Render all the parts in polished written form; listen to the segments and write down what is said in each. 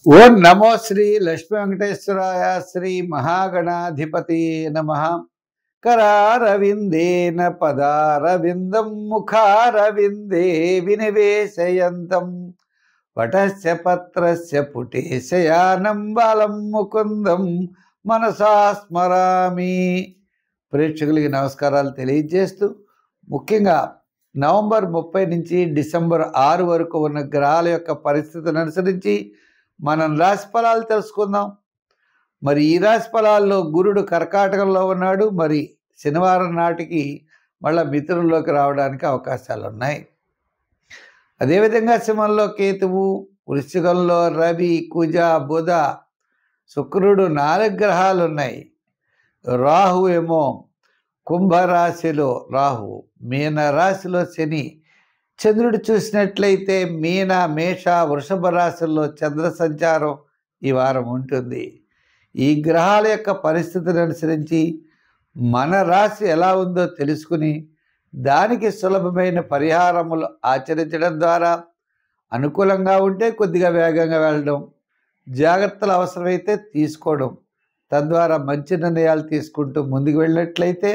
ఓం నమో శ్రీ లక్ష్మీ వెంకటేశ్వరాయ శ్రీ మహాగణాధిపతి నమః. కరారవిందేన పదారవిందం ముఖారవిందే వినివేశయంతం వటస్య పత్రస్య పుటేశయానం బాలం ముకుందం మనసా స్మరామి. ప్రేక్షకులకి నమస్కారాలు తెలియజేస్తూ, ముఖ్యంగా నవంబర్ 30 నుంచి డిసెంబర్ 6 వరకు ఉన్న గ్రహాల యొక్క పరిస్థితిని అనుసరించి మనం రాశి ఫలాలు తెలుసుకుందాం. మరి ఈ రాశి ఫలాల్లో గురుడు కర్కాటకంలో ఉన్నాడు. మరి శనివారం నాటికి మళ్ళీ మిథునంలోకి రావడానికి అవకాశాలు ఉన్నాయి. అదేవిధంగా సింహంలో కేతువు, వృశ్చికంలో రవి, కుజ, బుధ, శుక్రుడు 4 గ్రహాలు ఉన్నాయి. రాహు ఏమో కుంభరాశిలో రాహు, మీన రాశిలో శని. చంద్రుడు చూసినట్లయితే మీన, మేష, వృషభ రాశుల్లో చంద్ర సంచారం ఈ వారం ఉంటుంది. ఈ గ్రహాల యొక్క పరిస్థితిని అనుసరించి మన రాశి ఎలా ఉందో తెలుసుకుని దానికి సులభమైన పరిహారములు ఆచరించడం ద్వారా అనుకూలంగా ఉంటే కొద్దిగా వేగంగా వెళ్ళడం, జాగ్రత్తలు అవసరమైతే తీసుకోవడం, తద్వారా మంచి నిర్ణయాలు తీసుకుంటూ ముందుకు వెళ్ళినట్లయితే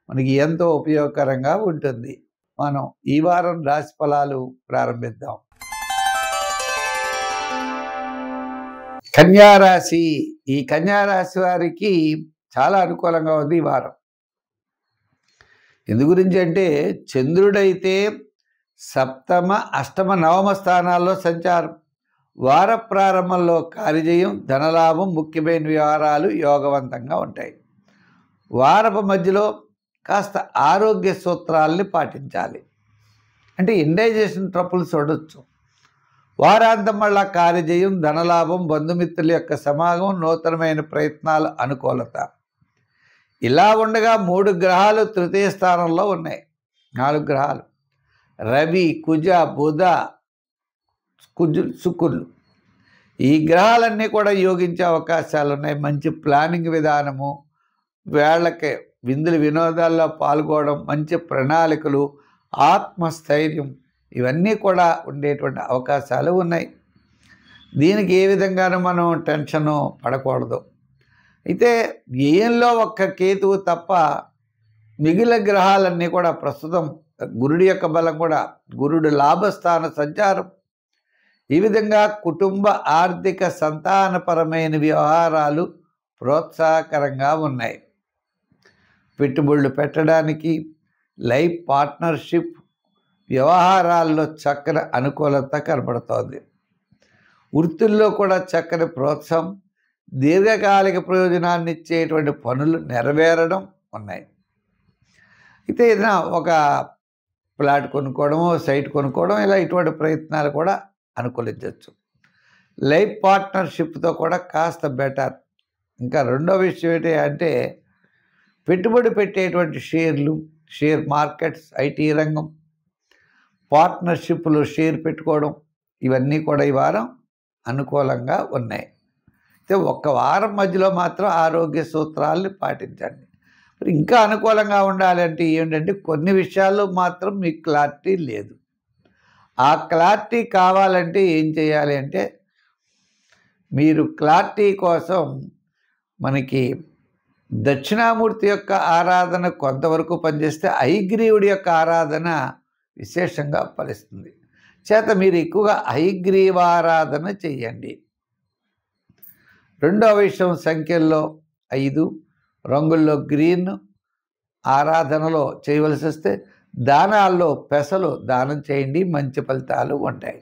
మనకి ఎంతో ఉపయోగకరంగా ఉంటుంది. మనం ఈ వారం రాశి ఫలాలు ప్రారంభిద్దాం. కన్యారాశి. ఈ కన్యారాశి వారికి చాలా అనుకూలంగా ఉంది ఈ వారం. ఎందు గురించి అంటే చంద్రుడైతే సప్తమ, అష్టమ, నవమ స్థానాల్లో సంచారం. వార ప్రారంభంలో కార్యజయం, ధనలాభం, ముఖ్యమైన వ్యవహారాలు యోగవంతంగా ఉంటాయి. వారపు మధ్యలో కాస్త ఆరోగ్య సూత్రాలని పాటించాలి. అంటే ఇండైజెషన్ ట్రబుల్స్ చూడొచ్చు. వారాంతం మళ్ళా కార్యజయం, ధనలాభం, బంధుమిత్రుల యొక్క సమాగమం, నూతనమైన ప్రయత్నాల అనుకూలత. ఇలా ఉండగా 3 గ్రహాలు తృతీయ స్థానంలో ఉన్నాయి. 4 గ్రహాలు రవి, కుజ, బుధ, శుక్రులు. ఈ గ్రహాలన్నీ కూడా యోగించే అవకాశాలు ఉన్నాయి. మంచి ప్లానింగ్ విధానము, వేళ్లకే విందులు వినోదాల్లో పాల్గొనడం, మంచి ప్రణాళికలు, ఆత్మస్థైర్యం ఇవన్నీ కూడా ఉండేటువంటి అవకాశాలు ఉన్నాయి. దీనికి ఏ విధంగానూ మనం టెన్షను పడకూడదు. అయితే వ్యయంలో ఒక్క కేతువు తప్ప మిగిలిన గ్రహాలన్నీ కూడా ప్రస్తుతం గురుడి యొక్క బలం కూడా, గురుడు లాభస్థాన సంచారం. ఈ విధంగా కుటుంబ, ఆర్థిక, సంతానపరమైన వ్యవహారాలు ప్రోత్సాహకరంగా ఉన్నాయి. పెట్టుబడులు పెట్టడానికి, లైఫ్ పార్ట్నర్షిప్ వ్యవహారాల్లో చక్కని అనుకూలత కనబడుతోంది. వృత్తుల్లో కూడా చక్కని ప్రోత్సాహం, దీర్ఘకాలిక ప్రయోజనాన్ని ఇచ్చేటువంటి పనులు నెరవేరడం ఉన్నాయి. అయితే ఏదైనా ఒక ప్లాట్ కొనుక్కోవడము, సైట్ కొనుక్కోవడం, ఇలా ఇటువంటి ప్రయత్నాలు కూడా అనుకూలించవచ్చు. లైఫ్ పార్ట్నర్షిప్తో కూడా కాస్త బెటర్. ఇంకా రెండో విషయం ఏంటి అంటే పెట్టుబడి పెట్టేటువంటి షేర్లు, షేర్ మార్కెట్స్, ఐటీ రంగం, పార్ట్నర్షిప్లు షేర్ పెట్టుకోవడం, ఇవన్నీ కూడా ఈ వారం అనుకూలంగా ఉన్నాయి. అయితే ఒక్క వారం మధ్యలో మాత్రం ఆరోగ్య సూత్రాలను పాటించండి. మరి ఇంకా అనుకూలంగా ఉండాలంటే ఏంటంటే కొన్ని విషయాల్లో మాత్రం మీకు క్లారిటీ లేదు. ఆ క్లారిటీ కావాలంటే ఏం చేయాలి అంటే మీరు క్లారిటీ కోసం మనకి దక్షిణామూర్తి యొక్క ఆరాధన కొంతవరకు పనిచేస్తే హయగ్రీవుడి యొక్క ఆరాధన విశేషంగా ఫలిస్తుంది. చేత మీరు ఎక్కువగా హయగ్రీవారాధన చెయ్యండి. రెండవ విషయం సంఖ్యల్లో 5, రంగుల్లో గ్రీన్. ఆరాధనలో చేయవలసి వస్తే దానాల్లో పెసలు దానం చేయండి, మంచి ఫలితాలు ఉంటాయి.